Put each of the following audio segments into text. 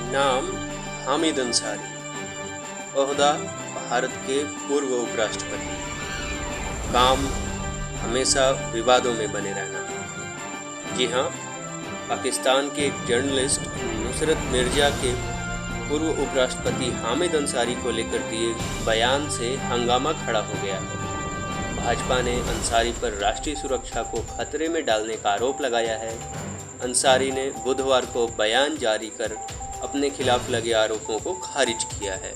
नाम हामिद अंसारी। ओहदा भारत के पूर्व उपराष्ट्रपति। काम हमेशा विवादों में बने रहना। जी हाँ, पाकिस्तान के एक जर्नलिस्ट नुसरत मिर्जा के पूर्व उपराष्ट्रपति हामिद अंसारी को लेकर दिए बयान से हंगामा खड़ा हो गया है। भाजपा ने अंसारी पर राष्ट्रीय सुरक्षा को खतरे में डालने का आरोप लगाया है। अंसारी ने बुधवार को बयान जारी कर अपने खिलाफ लगे आरोपों को खारिज किया है।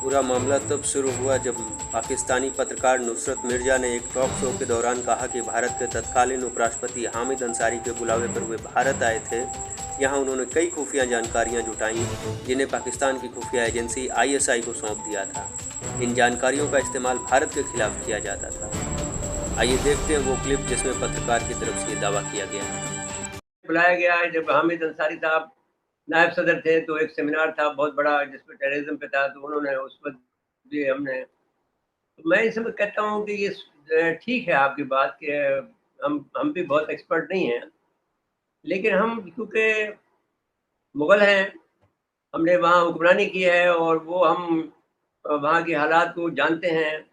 पूरा मामला तब शुरू हुआ जब पाकिस्तानी पत्रकार नुसरत मिर्जा ने एक टॉक शो के दौरान कहा कि भारत के तत्कालीन उपराष्ट्रपति हामिद अंसारी के बुलावे पर वे भारत आए थे। यहाँ उन्होंने कई खुफिया जानकारियाँ जुटाईं जिन्हें पाकिस्तान की खुफिया एजेंसी ISI को सौंप दिया था। इन जानकारियों का इस्तेमाल भारत के खिलाफ किया जाता था। आइए देखते हैं वो क्लिप जिसमें पत्रकार की तरफ से ये दावा किया गया। बुलाया गया है जब हामिद अंसारी साहब नायब सदर थे, तो एक सेमिनार था बहुत बड़ा जिसमें टेररिज्म पे था, तो उन्होंने उस पर भी हमने, तो मैं इसमें कहता हूँ कि ये ठीक है आपकी बात कि हम भी बहुत एक्सपर्ट नहीं हैं, लेकिन हम क्योंकि मुग़ल हैं, हमने वहाँ हुक्मरानी की है और वो हम वहाँ के हालात को जानते हैं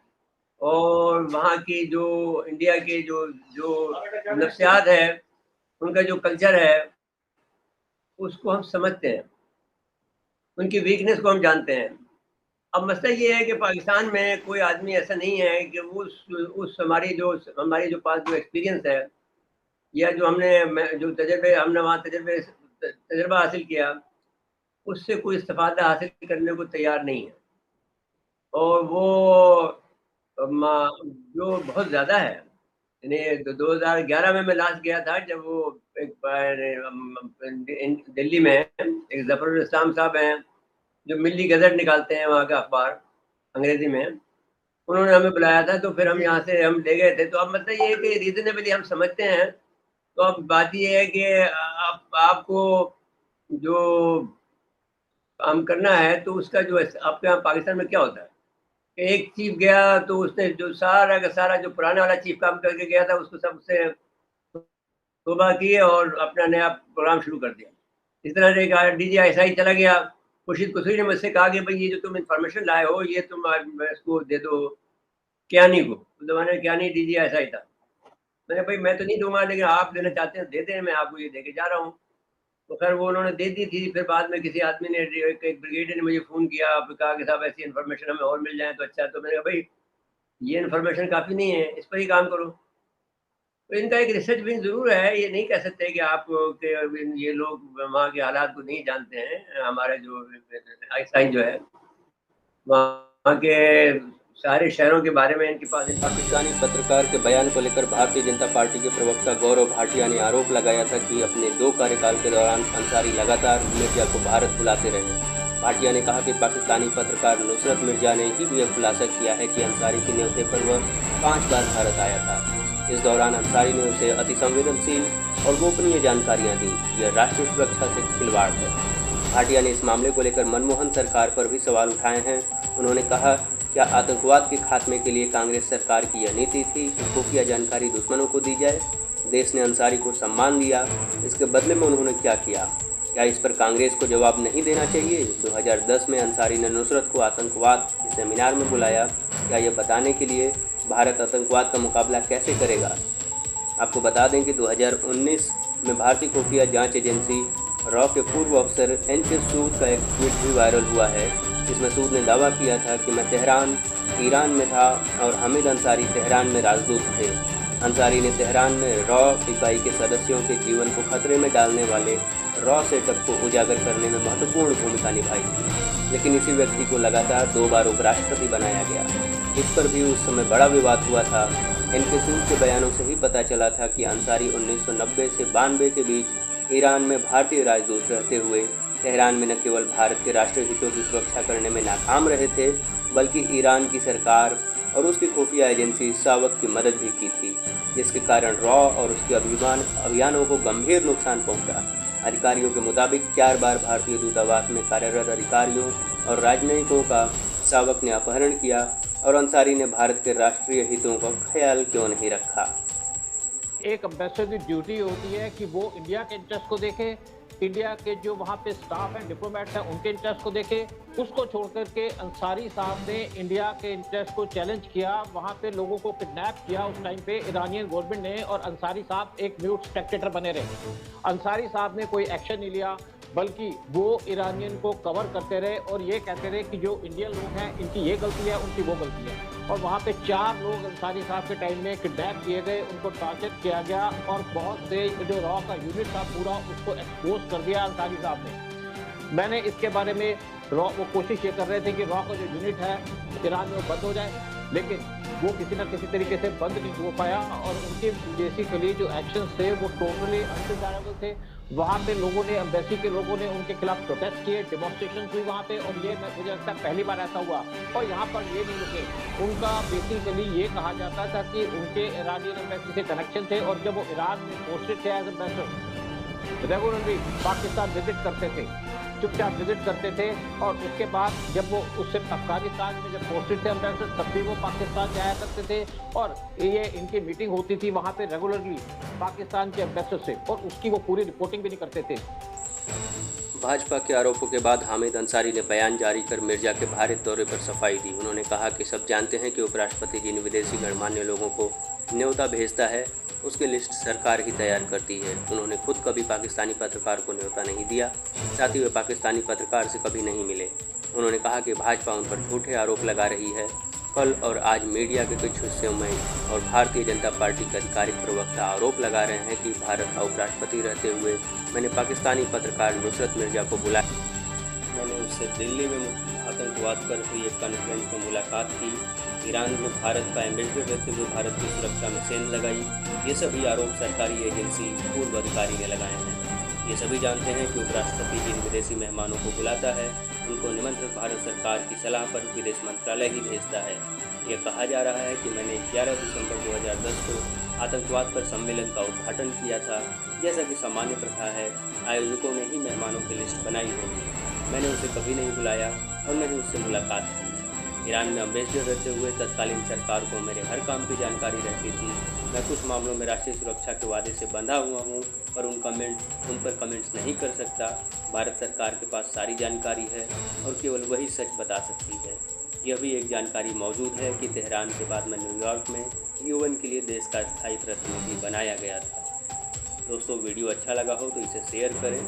और वहाँ की जो इंडिया के जो जो नफ्सियात है, उनका जो कल्चर है, उसको हम समझते हैं, उनकी वीकनेस को हम जानते हैं। अब मसला ये है कि पाकिस्तान में कोई आदमी ऐसा नहीं है कि उस हमारी जो पास जो एक्सपीरियंस है या जो जो हमने वहाँ तजर्बा हासिल किया, उससे कोई इस्तिफ़ादा हासिल करने को तैयार नहीं है। और वो जो बहुत ज़्यादा है, यानी 2011 में मैं लास्ट गया था जब वो एक दिल्ली में एक ज़फ़रुल इस्लाम साहब हैं जो मिल्ली गज़ट निकालते हैं, वहाँ का अखबार अंग्रेज़ी में, उन्होंने हमें बुलाया था, तो फिर हम यहाँ से हम ले गए थे। तो अब मतलब ये है कि रीज़नेबली हम समझते हैं। तो अब बात ये है कि आपको जो काम करना है तो उसका जो आपके यहाँ पाकिस्तान में क्या होता है, एक चीफ गया तो उसने जो सारा का सारा जो पुराने वाला चीफ काम करके गया था उसको सबसे तौबा की और अपना नया प्रोग्राम शुरू कर दिया। इस तरह से एक DGI चला गया। खुर्शीद कुसरी ने मुझसे कहा कि भाई ये जो तुम इन्फॉर्मेशन लाए हो ये तुम इसको दे दो कियानी को। उस ज़माने में कियानी DGI था। मैंने भाई मैं तो नहीं दूँगा, लेकिन आप देना चाहते हैं दे दें, मैं आपको ये देके जा रहा हूँ। तो खैर वो उन्होंने दे दी थी। फिर बाद में किसी आदमी ने एक ब्रिगेडियर ने मुझे फ़ोन किया, फिर कहा कि साहब ऐसी इन्फॉर्मेशन हमें और मिल जाए तो अच्छा है। तो मैंने कहा भाई ये इन्फॉर्मेशन काफ़ी नहीं है, इस पर ही काम करो। तो इनका एक रिसर्च विंग ज़रूर है, ये नहीं कह सकते कि आप कि ये लोग वहाँ के हालात को नहीं जानते हैं। हमारे जो ISI जो है, वहाँ के सारे शहरों के बारे में इनके पास। पाकिस्तानी पत्रकार के बयान को लेकर भारतीय जनता पार्टी के प्रवक्ता गौरव भाटिया ने आरोप लगाया था कि अपने 2 कार्यकाल के दौरान अंसारी लगातार मिर्जा को भारत बुलाते रहे। भाटिया ने कहा कि पाकिस्तानी पत्रकार नुसरत मिर्जा ने ही यह खुलासा किया है कि अंसारी के न्योते पर वह 5 बार भारत आया था। इस दौरान अंसारी ने उसे अति संवेदनशील और गोपनीय जानकारियां दी। यह राष्ट्रीय सुरक्षा से खिलवाड़ है। भाटिया ने इस मामले को लेकर मनमोहन सरकार पर भी सवाल उठाए हैं। उन्होंने कहा, क्या आतंकवाद के खात्मे के लिए कांग्रेस सरकार की यह नीति थी कि खुफिया जानकारी दुश्मनों को दी जाए? देश ने अंसारी को सम्मान दिया, इसके बदले में उन्होंने क्या किया? क्या इस पर कांग्रेस को जवाब नहीं देना चाहिए? 2010 में अंसारी ने नुसरत को आतंकवाद के सेमिनार में बुलाया, क्या यह बताने के लिए भारत आतंकवाद का मुकाबला कैसे करेगा? आपको बता दें कि 2019 में भारतीय खुफिया जांच एजेंसी रॉ के पूर्व अफसर NK सूद का एक ट्वीट भी वायरल हुआ है, जिसमें सूद ने दावा किया था कि मैं तेहरान, ईरान में था और हामिद अंसारी तेहरान में राजदूत थे। अंसारी ने तेहरान में रॉ इकाई के सदस्यों के जीवन को खतरे में डालने वाले रॉ सेटअप को उजागर करने में महत्वपूर्ण भूमिका निभाई थी, लेकिन इसी व्यक्ति को लगातार 2 बार उपराष्ट्रपति बनाया गया। इस पर भी उस समय बड़ा विवाद हुआ था। NK सूद के बयानों से ही पता चला था कि अंसारी 1990 से 92 के बीच ईरान में भारतीय राजदूत रहते हुए तेहरान में न केवल भारत के राष्ट्रीय हितों की सुरक्षा करने में नाकाम रहे थे, बल्कि ईरान की सरकार और उसकी खुफिया एजेंसी सावक की मदद भी की थी, जिसके कारण रॉ और उसके अभियानों को गंभीर नुकसान पहुंचा। अधिकारियों के मुताबिक 4 बार भारतीय दूतावास में कार्यरत अधिकारियों और राजनयिकों का सावक ने अपहरण किया और अंसारी ने भारत के राष्ट्रीय हितों का ख्याल क्यों नहीं रखा। एक एम्बेसडर की ड्यूटी होती है कि वो इंडिया के इंटरेस्ट को देखे, इंडिया के जो वहाँ पे स्टाफ हैं, डिप्लोमेट्स हैं, उनके इंटरेस्ट को देखे, उसको छोड़ करके अंसारी साहब ने इंडिया के इंटरेस्ट को चैलेंज किया, वहाँ पे लोगों को किडनैप किया उस टाइम पे ईरानियन गवर्नमेंट ने, और अंसारी साहब एक म्यूट स्पेक्टेटर बने रहे। अंसारी साहब ने कोई एक्शन नहीं लिया, बल्कि वो ईरानियन को कवर करते रहे और ये कहते रहे कि जो इंडियन लोग हैं इनकी ये गलती है, उनकी वो गलती है। और वहाँ पे 4 लोग अंसारी साहब के टाइम में किडनैप किए गए, उनको टॉर्चर किया गया और बहुत से जो रॉ का यूनिट था पूरा उसको एक्सपोज कर दिया अंसारी साहब ने। मैंने इसके बारे में रॉ वो कोशिश ये कर रहे थे कि रॉ का जो यूनिट है ईरान में बंद हो जाए, लेकिन वो किसी न किसी तरीके से बंद नहीं हो पाया और उनके बेसिकली जो एक्शन थे वो टोटली अनडिजायरेबल थे। वहाँ पे लोगों ने, एम्बेसी के लोगों ने उनके खिलाफ प्रोटेस्ट किए, डेमोन्स्ट्रेशन हुई वहाँ पे, और ये मुझे लगता है पहली बार ऐसा हुआ। और यहाँ पर ये नहीं रुके, उनका बेसिकली ये कहा जाता था कि उनके ईरानियन एम्बेसी से कनेक्शन थे, और जब वो ईरान में पोस्टेड थे as ambassador, regularly Pakistan visit करते थे, चुपचाप विजिट करते थे। और उसके बाद जब वो उससे अफगानिस्तान में जब पोस्टेड थे एम्बेसडर, तब भी वो पाकिस्तान जाया करते थे, और ये इनकी मीटिंग होती थी वहाँ पे रेगुलरली पाकिस्तान के एम्बेसडर से, और उसकी वो पूरी रिपोर्टिंग भी नहीं करते थे। भाजपा के आरोपों के बाद हामिद अंसारी ने बयान जारी कर मिर्जा के भारत दौरे पर सफाई दी। उन्होंने कहा कि सब जानते हैं कि उपराष्ट्रपति जिन विदेशी गणमान्य लोगों को न्योता भेजता है उसकी लिस्ट सरकार ही तैयार करती है। उन्होंने खुद कभी पाकिस्तानी पत्रकार को न्योता नहीं दिया, साथ ही वे पाकिस्तानी पत्रकार से कभी नहीं मिले। उन्होंने कहा कि भाजपा उन पर झूठे आरोप लगा रही है। कल और आज मीडिया के कुछ हिस्सों में और भारतीय जनता पार्टी के आधिकारिक प्रवक्ता आरोप लगा रहे हैं कि भारत का उपराष्ट्रपति रहते हुए मैंने पाकिस्तानी पत्रकार नुसरत मिर्जा को बुलाया। मैंने उससे दिल्ली में आतंकवाद पर हुई एक कॉन्फ्रेंस में मुलाकात की, ईरान में भारत का एम्बेसडर रहते हुए भारत की सुरक्षा में सेंध लगाई। ये सभी आरोप सरकारी एजेंसी पूर्व अधिकारी ने लगाए हैं। ये सभी जानते हैं कि उपराष्ट्रपति जिन विदेशी मेहमानों को बुलाता है उनको निमंत्रण भारत सरकार की सलाह पर विदेश मंत्रालय ही भेजता है। यह कहा जा रहा है कि मैंने 11 दिसंबर 2010 को आतंकवाद पर सम्मेलन का उद्घाटन किया था। जैसा कि सामान्य प्रथा है, आयोजकों ने ही मेहमानों की लिस्ट बनाई होगी। मैंने उसे कभी नहीं बुलाया और न ही उससे मुलाकात की। ईरान में अम्बेसडर रहते हुए तत्कालीन सरकार को मेरे हर काम की जानकारी रहती थी। मैं कुछ मामलों में राष्ट्रीय सुरक्षा के वादे से बंधा हुआ हूँ, पर उन पर कमेंट्स नहीं कर सकता। भारत सरकार के पास सारी जानकारी है और केवल वही सच बता सकती है। यह भी एक जानकारी मौजूद है कि तेहरान के बाद मैं न्यूयॉर्क में यूएन के लिए देश का स्थायी प्रतिनिधि बनाया गया था। दोस्तों, वीडियो अच्छा लगा हो तो इसे शेयर करें।